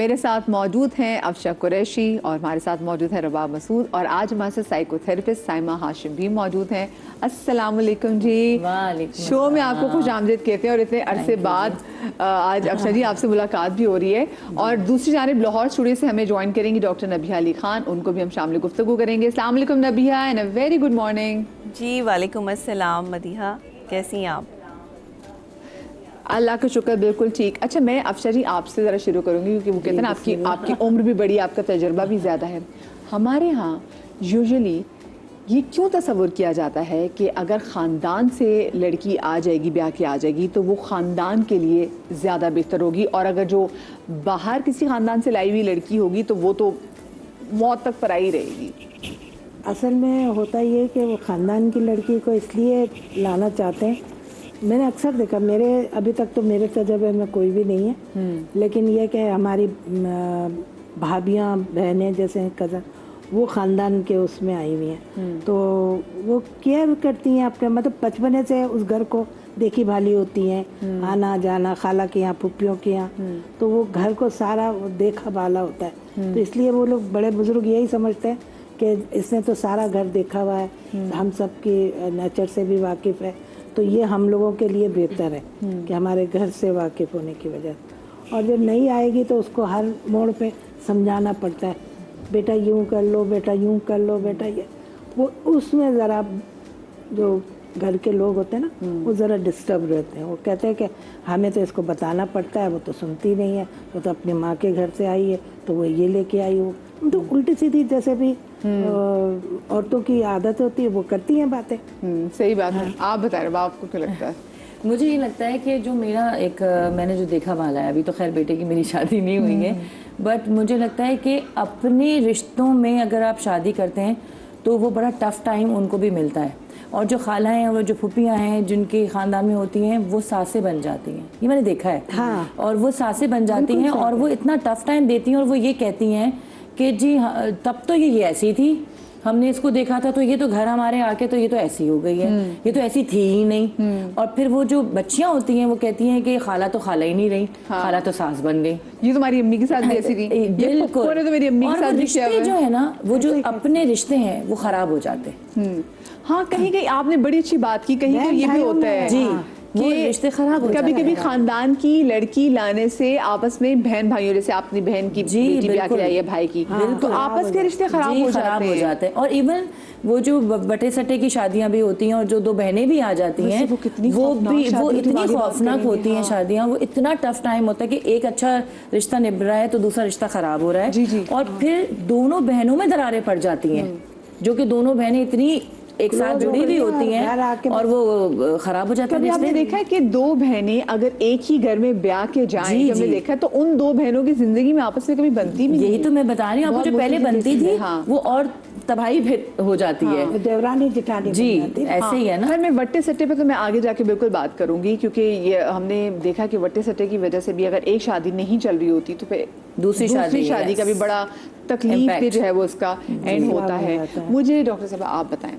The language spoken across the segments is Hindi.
मेरे साथ मौजूद हैं अफशा कुरैशी और हमारे साथ मौजूद है रबाब मसूद और आज हमारे साथ साइकोथेरेपिस्ट साइमा हाशिम भी मौजूद हैं। अस्सलाम वालेकुम जी। शो में आपको खुश आमदीद कहते हैं और इतने अरसे बाद आज अफशा जी आपसे मुलाकात भी हो रही है। और दूसरी जानिब लाहौर स्टूडियो से हमें ज्वाइन करेंगी डॉक्टर नबिहा अली खान, उनको भी हम शामिल गुफ्तगू करेंगे। अस्सलाम वालेकुम Nabiha and a very good morning. जी वालेकुम अस्सलाम मदीहा, कैसी हैं आप? अल्लाह का शुक्र बिल्कुल ठीक। अच्छा, मैं अफशा जी आपसे ज़रा शुरू करूँगी क्योंकि वो कहते हैं ना आपकी उम्र भी बड़ी, आपका तजुर्बा भी ज़्यादा है। हमारे यहाँ यूजुअली ये क्यों तस्वुर किया जाता है कि अगर ख़ानदान से लड़की आ जाएगी, ब्याह के आ जाएगी, तो वो ख़ानदान के लिए ज़्यादा बेहतर होगी, और अगर जो बाहर किसी ख़ानदान से लाई हुई लड़की होगी तो वो तो मौत तक पराई रहेगी? असल में होता ये कि वो ख़ानदान की लड़की को इसलिए लाना चाहते हैं। मैंने अक्सर देखा, मेरे अभी तक तो मेरे तजर्बे में कोई भी नहीं है, लेकिन ये कि हमारी भाभियाँ बहनें जैसे कज़न वो ख़ानदान के उसमें आई हुई हैं, तो वो केयर करती हैं आपके, मतलब बचपने से उस घर को देखी भाली होती हैं, आना जाना खाला के यहाँ फुप्पियों के यहाँ, तो वो घर को सारा देखा भाला होता है। तो इसलिए वो लोग बड़े बुजुर्ग यही समझते हैं कि इसने तो सारा घर देखा हुआ है, हम सब की नेचर से भी वाकिफ़ है, तो ये हम लोगों के लिए बेहतर है कि हमारे घर से वाकिफ़ होने की वजह। और जब नहीं आएगी तो उसको हर मोड़ पे समझाना पड़ता है, बेटा यूँ कर लो, बेटा यूँ कर लो, बेटा ये वो, उसमें ज़रा जो घर के लोग होते हैं ना वो ज़रा डिस्टर्ब रहते हैं। वो कहते हैं कि हमें तो इसको बताना पड़ता है, वो तो सुनती नहीं है, वो तो अपनी माँ के घर से आई है तो वो ये लेके आई हो, तो उल्टी सीधी जैसे भी औरतों की आदत होती है वो करती हैं बातें। सही बात है। आप बताएं रबा, आपको क्या लगता है? मुझे ये लगता है कि जो मेरा एक मैंने जो देखा वाला है, अभी तो खैर बेटे की मेरी शादी नहीं हुई है, बट मुझे लगता है कि अपने रिश्तों में अगर आप शादी करते हैं तो वो बड़ा टफ टाइम उनको भी मिलता है, और जो खालाएं हैं और जो फुप्पियाँ हैं जिनके ख़ानदान में होती हैं वो सासें बन जाती हैं, ये मैंने देखा है। हाँ। और वो सासें बन जाती हैं और वो इतना टफ टाइम देती हैं, और वो ये कहती हैं कि जी तब तो ये ऐसी थी, हमने इसको देखा था तो ये तो घर हमारे आके तो ये तो ऐसी हो गई है, ये तो ऐसी थी ही नहीं। और फिर वो जो बच्चियां होती हैं वो कहती हैं कि खाला तो खाला ही नहीं रही, खाला तो सास बन गई, ये तुम्हारी अम्मी के साथ भी ऐसी थी। बिल्कुल। तो मेरी अम्मी के साथ भी रिश्ते जो है ना, वो जो अपने रिश्ते हैं वो खराब हो जाते हैं। हाँ, कहीं कहीं आपने बड़ी अच्छी बात की, कहीं तो ये भी होता है जी कि रिश्ते खराब हो जाते हैं। कभी कभी खानदान की लड़की लाने से आपस में बहन भाइयों, जैसे अपनी बहन की बेटी ब्याह के आई है भाई की, तो आपस के रिश्ते खराब हो जाते हैं। और इवन वो जो बटे सटे की शादियां भी होती हैं और जो दो बहनें भी आ जाती हैं, वो इतनी खौफनाक होती हैं शादियां, वो इतना टफ टाइम होता है कि एक अच्छा रिश्ता निभ रहा है तो दूसरा रिश्ता खराब हो रहा है, और फिर दोनों बहनों में दरारें पड़ जाती हैं, जो कि दोनों बहनें इतनी एक साथ जुड़ी हुई होती हैं और वो खराब हो जाता है। आपने देखा है कि दो बहनें अगर एक ही घर में ब्याह के जाएं, जब हमने देखा तो उन दो बहनों की जिंदगी में आपस में कभी बनती भी नहीं। यही तो मैं बता रही हूँ आपको, जो पहले बनती थी वो और तबाही फिर हो जाती है, देवरानी जेठानी जी ऐसे ही है ना। मैं वट्टे सट्टे पे तो मैं आगे जाके बिल्कुल बात करूंगी, क्योंकि ये हमने देखा कि वट्टे सट्टे की वजह से भी अगर एक शादी नहीं चल रही होती तो फिर दूसरी शादी का भी बड़ा तकलीफ जो है वो उसका एंड होता है। मुझे डॉक्टर साहब आप बताएं।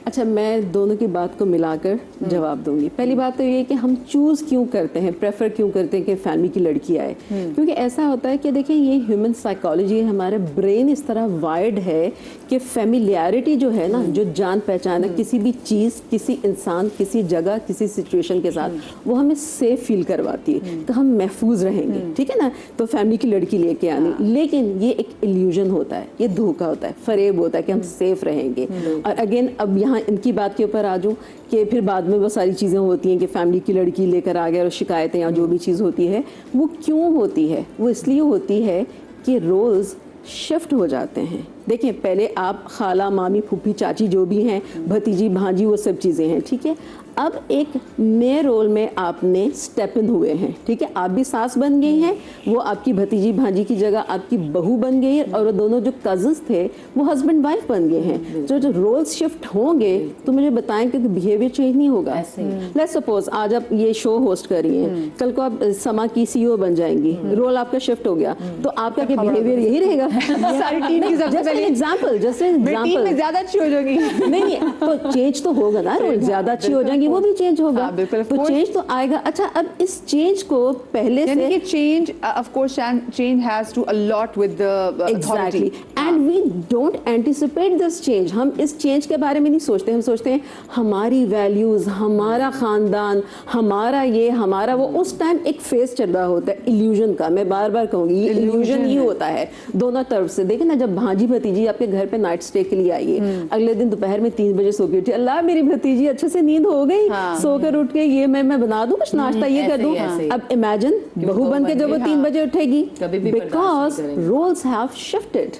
अच्छा, मैं दोनों की बात को मिलाकर जवाब दूंगी। पहली बात तो ये कि हम चूज़ क्यों करते हैं, प्रेफर क्यों करते हैं कि फैमिली की लड़की आए, क्योंकि ऐसा होता है कि देखिए ये ह्यूमन साइकोलॉजी है, हमारे ब्रेन इस तरह वायर्ड है कि फैमिलियरिटी जो है ना, जो जान पहचान है किसी भी चीज़, किसी इंसान, किसी जगह, किसी सिचुएशन के साथ, वो हमें सेफ फील करवाती है, तो हम महफूज रहेंगे, ठीक है ना। तो फैमिली की लड़की लेके आनी, लेकिन ये एक इल्यूजन होता है, ये धोखा होता है, फरेब होता है कि हम सेफ रहेंगे। और अगेन अब यहाँ इनकी बात के ऊपर आ जाऊँ कि फिर बाद में वो सारी चीज़ें होती हैं कि फैमिली की लड़की लेकर आ गए और शिकायतें या जो भी चीज़ होती है वो क्यों होती है, वो इसलिए होती है कि रोल्स शिफ्ट हो जाते हैं। देखिए, पहले आप खाला, मामी, फूफी, चाची जो भी हैं, भतीजी, भांजी, वो सब चीज़ें हैं, ठीक है। अब एक नए रोल में आपने स्टेप इन हुए हैं, ठीक है। आप भी सास बन गई हैं, वो आपकी भतीजी भांजी की जगह आपकी बहू बन गई है, और वो दोनों जो कजन्स थे वो हस्बैंड वाइफ बन गए हैं। जो रोल्स शिफ्ट होंगे तो मुझे बताएं कि बिहेवियर चेंज नहीं होगा। लेट्स सपोज आज आप ये शो होस्ट कर रही हैं, कल को आप समा की CEO बन जाएंगी, रोल आपका शिफ्ट हो गया, तो आपका क्या बिहेवियर यही रहेगा? सारी टीम की एग्जाम्पल, जस्ट एग्जाम्पल में ज्यादा अच्छी हो जाएगी। नहीं, तो चेंज तो होगा ना, रोल ज्यादा अच्छी हो जाएंगी, वो भी चेंज होगा। हाँ, बिल्कुल, of तो course। चेंज तो आएगा। अच्छा, अब इस चेंज को पहले यानी से कि change of course change has to a lot with the exactly, and we don't anticipate this change. हम इस चेंज के बारे में नहीं सोचते, हम सोचते हैं हमारी वैल्यूज, हमारा खानदान, हमारा ये, हमारा वो। उस टाइम एक फेज चल रहा होता है इल्यूजन का। मैं बार बार कहूंगी ये इल्यूजन ही होता है दोनों तरफ से। देखिए ना, जब भांजी भतीजी आपके घर पे नाइट स्टे के लिए आई है, अगले दिन दोपहर में 3 बजे सो के उठी, अल्लाह मेरी भतीजी अच्छे से नींद हो गई, सोकर उठ के ये मैं बना दूं कुछ नाश्ता, ये कर दूं। अब इमेजिन बहू बन के जब वो 3 बजे उठेगी, बिकॉज रोल्स हैव शिफ्टेड।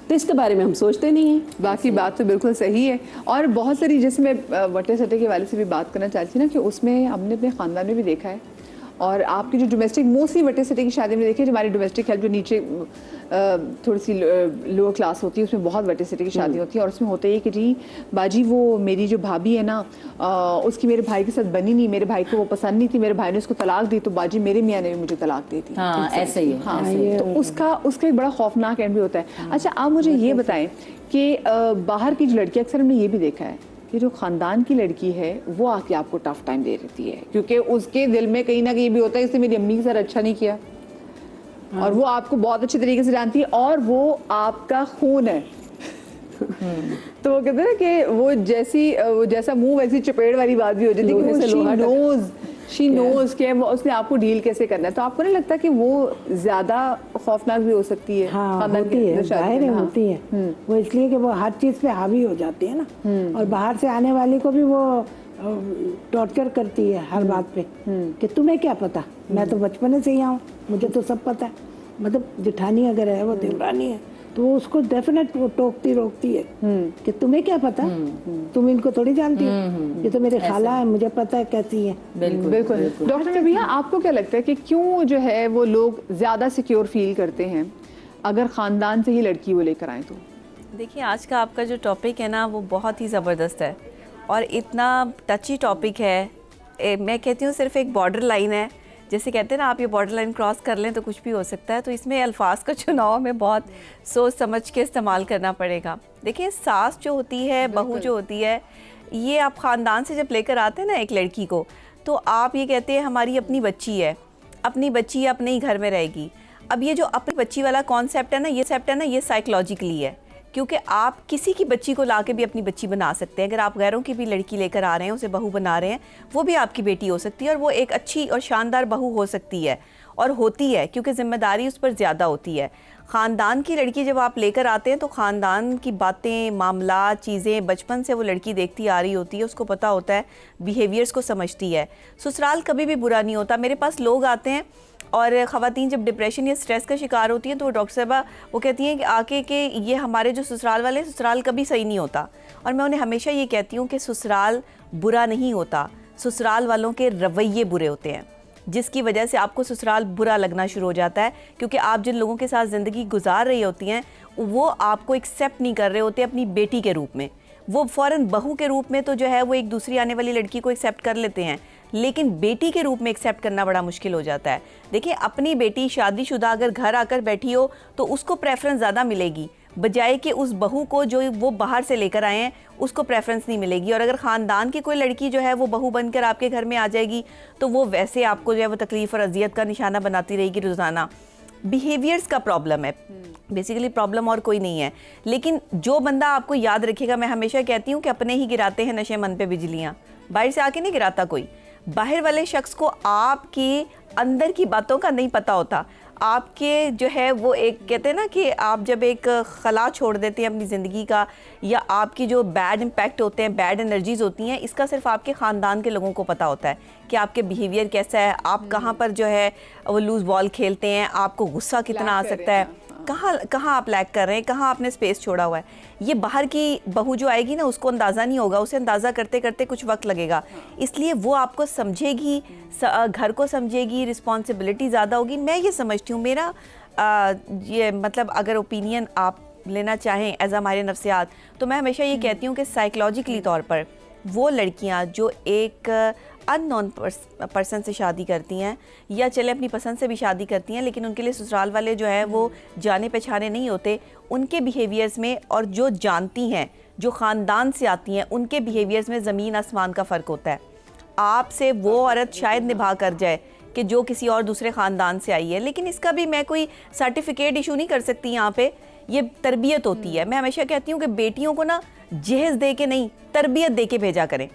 तो इसके बारे में हम सोचते नहीं हैं। बाकी बात तो बिल्कुल सही है। और बहुत सारी, जैसे मैं वटे सटे के वाले से भी बात करना चाहती थी ना, कि उसमें हमने अपने ख़ानदान में भी देखा है, और आपकी जो डोमेस्टिक मोस्टली वटे सटे की शादी में देखी है, जो हमारी डोमेस्टिक हेल्प जो नीचे थोड़ी सी लोअर क्लास होती है, उसमें बहुत वटे सटे की शादी होती है। और उसमें होता है कि जी बाजी वो मेरी जो भाभी है ना, उसकी मेरे भाई के साथ बनी नहीं, मेरे भाई को वो पसंद नहीं थी, मेरे भाई ने उसको तलाक दी, तो बाजी मेरे मियाँ ने भी मुझे तलाक दी थी। हाँ, ऐसे ही है। हाँ, तो उसका एक बड़ा खौफनाक एंड भी होता है। अच्छा, आप मुझे ये बताएं कि बाहर की जो लड़की, अक्सर हमने ये भी देखा है कि जो ख़ानदान की लड़की है वो आके आपको टफ टाइम दे देती है, क्योंकि उसके दिल में कहीं ना कहीं भी होता है इसने मेरी अम्मी के साथ अच्छा नहीं किया, और वो आपको बहुत अच्छे तरीके से जानती है और वो आपका खून है। तो वो कहते हैं ना कि वो जैसा मुंह वैसी चपेड़ वाली बात भी हो जाती है कि शी नोज कि उसने आपको डील कैसे करना है। तो आपको नहीं लगता कि वो ज्यादा खौफनाक भी हो सकती है? हाँ, होती है, जाहिर है होती है। वो इसलिए कि वो हर चीज पे हावी हो जाती है ना, और बाहर से आने वाली को भी वो टॉर्चर करती है हर बात पे कि तुम्हें क्या पता, मैं तो बचपन से ही हूँ, मुझे तो सब पता है। मतलब जेठानी अगर है, वो देवरानी है, तो वो उसको डेफिनेट वो टोकती रोकती है कि तुम्हें क्या पता, तुम इनको थोड़ी जानती हो, ये तो मेरे खाला है, मुझे पता है कैसी है। बिल्कुल। डॉक्टर भैया, आपको क्या लगता है कि क्यों जो है वो लोग ज्यादा सिक्योर फील करते हैं अगर खानदान से ही लड़की वो लेकर आए तो? देखिए, आज का आपका जो टॉपिक है ना, वो बहुत ही ज़बरदस्त है और इतना टची टॉपिक है। मैं कहती हूँ सिर्फ एक बॉर्डर लाइन है, जैसे कहते हैं ना, आप ये बॉर्डर लाइन क्रॉस कर लें तो कुछ भी हो सकता है। तो इसमें अल्फाज का चुनाव में बहुत सोच समझ के इस्तेमाल करना पड़ेगा। देखिए, सास जो होती है, बहू जो होती है, ये आप ख़ानदान से जब लेकर आते हैं ना एक लड़की को, तो आप ये कहते हैं हमारी अपनी बच्ची है, अपनी बच्ची अपने ही घर में रहेगी। अब ये जो अपनी बच्ची वाला कॉन्सेप्ट है ना, ये साइकोलॉजिकली है, क्योंकि आप किसी की बच्ची को लाके भी अपनी बच्ची बना सकते हैं। अगर आप गैरों की भी लड़की लेकर आ रहे हैं, उसे बहू बना रहे हैं, वो भी आपकी बेटी हो सकती है, और वो एक अच्छी और शानदार बहू हो सकती है, और होती है, क्योंकि ज़िम्मेदारी उस पर ज़्यादा होती है। ख़ानदान की लड़की जब आप लेकर आते हैं तो ख़ानदान की बातें, मामला, चीज़ें बचपन से वो लड़की देखती आ रही होती है, उसको पता होता है, बिहेवियर्स को समझती है। ससुराल कभी भी बुरा नहीं होता। मेरे पास लोग आते हैं और ख़वातीन जब डिप्रेशन या स्ट्रेस का शिकार होती हैं तो डॉक्टर साहबा वो कहती हैं कि आके कि ये हमारे जो ससुराल वाले, ससुराल कभी सही नहीं होता। और मैं उन्हें हमेशा ये कहती हूँ कि ससुराल बुरा नहीं होता, ससुराल वालों के रवैये बुरे होते हैं, जिसकी वजह से आपको ससुराल बुरा लगना शुरू हो जाता है। क्योंकि आप जिन लोगों के साथ ज़िंदगी गुजार रही होती हैं, वो आपको एक्सेप्ट नहीं कर रहे होते अपनी बेटी के रूप में। वो फ़ौरन बहू के रूप में तो जो है वो एक दूसरी आने वाली लड़की को एक्सेप्ट कर लेते हैं, लेकिन बेटी के रूप में एक्सेप्ट करना बड़ा मुश्किल हो जाता है। देखिए, अपनी बेटी शादीशुदा अगर घर आकर बैठी हो तो उसको प्रेफरेंस ज़्यादा मिलेगी, बजाय कि उस बहू को जो वो बाहर से लेकर आए हैं उसको प्रेफरेंस नहीं मिलेगी। और अगर ख़ानदान की कोई लड़की जो है वो बहू बनकर आपके घर में आ जाएगी तो वो वैसे आपको जो है वो तकलीफ़ और अजियत का निशाना बनाती रहेगी रोज़ाना। बिहेवियर्स का प्रॉब्लम है, बेसिकली प्रॉब्लम और कोई नहीं है। लेकिन जो बंदा आपको याद रखेगा, मैं हमेशा कहती हूँ कि अपने ही गिराते हैं नशे मन पे बिजलियाँ, बाहर से आके नहीं गिराता कोई। बाहर वाले शख्स को आपके अंदर की बातों का नहीं पता होता। आपके जो है वो एक कहते हैं ना कि आप जब एक खला छोड़ देते हैं अपनी ज़िंदगी का, या आपकी जो बैड इम्पैक्ट होते हैं, बैड एनर्जीज़ होती हैं, इसका सिर्फ आपके ख़ानदान के लोगों को पता होता है कि आपके बिहेवियर कैसा है, आप कहाँ पर जो है वो लूज़ बॉल खेलते हैं, आपको गुस्सा कितना आ सकता है, कहाँ आप लैग कर रहे हैं, कहाँ आपने स्पेस छोड़ा हुआ है। ये बाहर की बहू जो आएगी ना, उसको अंदाज़ा नहीं होगा, उसे अंदाज़ा करते करते कुछ वक्त लगेगा। इसलिए वो आपको समझेगी, घर को समझेगी, रिस्पॉन्सिबिलिटी ज़्यादा होगी। मैं ये समझती हूँ, मेरा ये मतलब अगर ओपिनियन आप लेना चाहें एज हमारे नफ्सियात, तो मैं हमेशा ये कहती हूँ कि साइकोलॉजिकली तौर पर वो लड़कियाँ जो एक अननोन पर्सन से शादी करती हैं, या चले अपनी पसंद से भी शादी करती हैं, लेकिन उनके लिए ससुराल वाले जो है वो जाने पहचाने नहीं होते, उनके बिहेवियर्स में, और जो जानती हैं, जो ख़ानदान से आती हैं, उनके बिहेवियर्स में ज़मीन आसमान का फ़र्क होता है। आपसे वो औरत शायद निभा कर जाए कि जो किसी और दूसरे ख़ानदान से आई है, लेकिन इसका भी मैं कोई सर्टिफिकेट इशू नहीं कर सकती यहाँ पे। ये तरबियत होती है। मैं हमेशा कहती हूँ कि बेटियों को ना जहेज़ दे के नहीं, तरबियत दे के भेजा करें।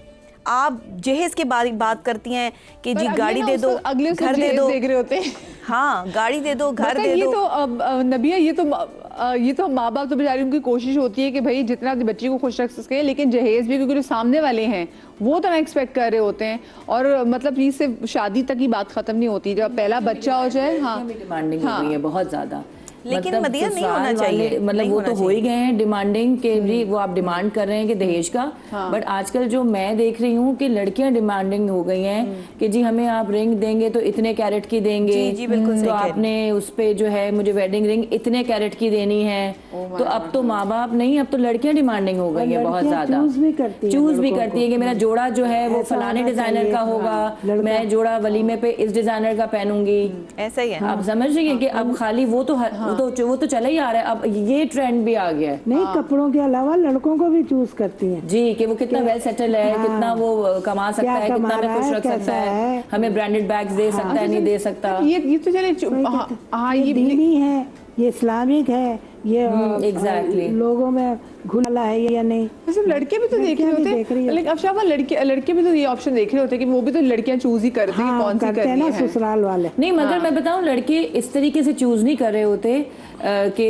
आप जहेज़ के बात करती हैं कि जी गाड़ी दे दो, अगले घर दे दो, देख रहे होते हैं। हाँ गाड़ी दे दो, घर दे ये दो। तो नबिया, ये तो माँ बाप तो बेचारी उनकी कोशिश होती है कि भाई जितना अपनी बच्ची को खुश रख सके, लेकिन जहेज भी क्योंकि जो सामने वाले हैं वो तो ना एक्सपेक्ट कर रहे होते हैं। और मतलब ये सिर्फ शादी तक ही बात खत्म नहीं होती, जब पहला बच्चा हो जाए। हाँ, डिमांडिंग हो गई है बहुत ज्यादा। लेकिन मतलब मदिया नहीं होना ससुराल चाहिए, वाले, मतलब नहीं वो होना तो हो ही गए हैं डिमांडिंग के जी, वो आप डिमांड कर रहे हैं कि दहेज का। बट आजकल जो मैं देख रही हूँ कि लड़कियां डिमांडिंग हो गई हैं कि जी हमें आप रिंग देंगे तो इतने कैरेट की देंगे। जी, जी, बिल्कुल सही तो कह रही हैं। आपने उस पे जो है मुझे वेडिंग रिंग इतने कैरेट की देनी है। तो अब तो माँ बाप नहीं, अब तो लड़कियां डिमांडिंग हो गई है बहुत ज्यादा। चूज भी करती हैं, चूज भी लड़कों करती है कि मेरा जोड़ा जो है वो ऐसा फलाने होना डिजाइनर चाहिए। का होगा, मैं जोड़ा वलीमे पे इस डिजाइनर का पहनूंगी। ऐसा ही है। आप समझ रही हैं कि अब खाली वो तो वो तो चला ही आ रहा है। अब ये ट्रेंड भी आ गया है नहीं, कपड़ों के अलावा लड़कों को भी चूज करती हैं। जी कि वो कितना वेल सेटल है, कितना वो कमा सकता है, कमा कितना रहा हमें खुश है, रख सकता कैसा है, है। हमें ब्रांडेड बैग्स दे सकता है, नहीं दे सकता। ये तो चले हाँ, ये दीनी है, ये इस्लामिक है, ये exactly। लोगों में घुला है या नहीं। वैसे लड़के भी तो देख रहे होते हैं, लेकिन अब शाबा लड़के भी तो ये ऑप्शन देख रहे होते हैं कि वो भी तो लड़कियां चूज ही करती हैं कौन सी करते हैं करनी ना है। ससुराल वाले। नहीं मगर मैं बताऊं, लड़के इस तरीके से चूज नहीं कर रहे होते कि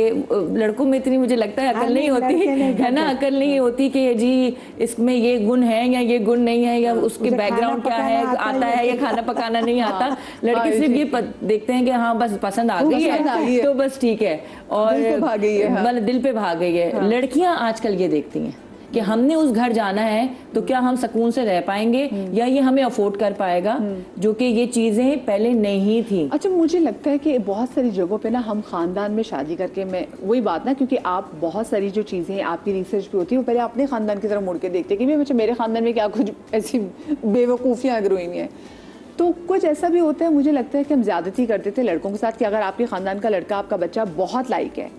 लड़कों में इतनी मुझे लगता है अकल नहीं होती है ना, अकल नहीं होती कि जी इसमें ये गुण है या ये गुण नहीं है, या उसके बैकग्राउंड क्या है, आता है या खाना पकाना नहीं आता। लड़के सिर्फ ये देखते हैं कि हाँ बस पसंद आ गई है तो बस ठीक है, और दिल पे भाग गई है, हाँ। मतलब दिल पे भाग गई है। लड़कियां आजकल ये देखती हैं कि हमने उस घर जाना है तो क्या हम सुकून से रह पाएंगे या ये हमें अफोर्ड कर पाएगा, जो कि ये चीजें पहले नहीं थी। अच्छा, मुझे लगता है कि बहुत सारी जगहों पे ना हम खानदान में शादी करके, मैं वही बात ना, क्योंकि आप बहुत सारी जो चीज़ें हैं आपकी रिसर्च भी होती है, वो पहले अपने खानदान की तरफ मुड़ के देखते हैं कि भाई मेरे खानदान में क्या कुछ ऐसी बेवकूफ़ियाँ अगर हुई हैं। तो कुछ ऐसा भी होता है, मुझे लगता है कि हम ज़्यादती करते थे लड़कों के साथ कि अगर आपके ख़ानदान का लड़का, आपका बच्चा बहुत लाइक है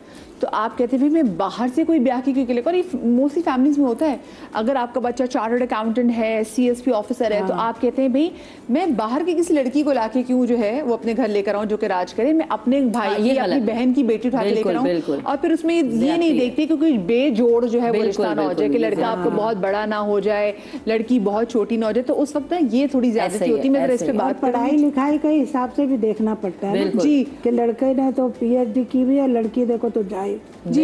तो आप कहते हैं भाई मैं बाहर से कोई ब्याह की क्यों लेकर। और ये मोस्टली फैमिलीज में होता है, अगर आपका बच्चा चार्टर्ड अकाउंटेंट है, CSP ऑफिसर है, तो आप कहते हैं भाई मैं बाहर की किसी लड़की को लाके क्यों जो है वो अपने घर लेकर आऊँ जो कि राज करे, मैं अपने भाई की, अपनी बहन की बेटी उठा के लेकर आऊँ। और फिर उसमें ये नहीं देखती क्योंकि बेजोड़ जो है वो रिश्ता ना हो जाए, कि लड़का आपको बहुत बड़ा ना हो जाए, लड़की बहुत छोटी ना हो जाए। तो उस वक्त ये थोड़ी ज्यादती होती है। मैं इस पे बात पढ़ाई लिखाई के हिसाब से भी देखना पड़ता है ना जी, कि लड़के ने तो PhD की भी है, लड़की देखो तो जाए जी।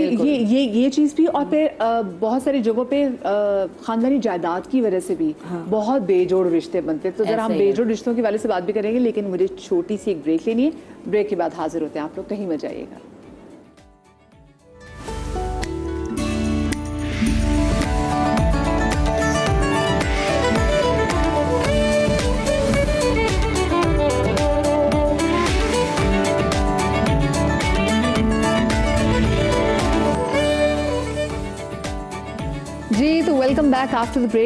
ये चीज़ भी, और फिर बहुत सारी जगहों पे खानदानी जायदाद की वजह से भी बहुत बेजोड़ रिश्ते बनते हैं। तो जरा हम बेजोड़ रिश्तों के वाले से बात भी करेंगे, लेकिन मुझे छोटी सी एक ब्रेक लेनी है। ब्रेक के बाद हाजिर होते हैं, आप लोग कहीं मत जाइएगा। जी, तो welcome back after the break.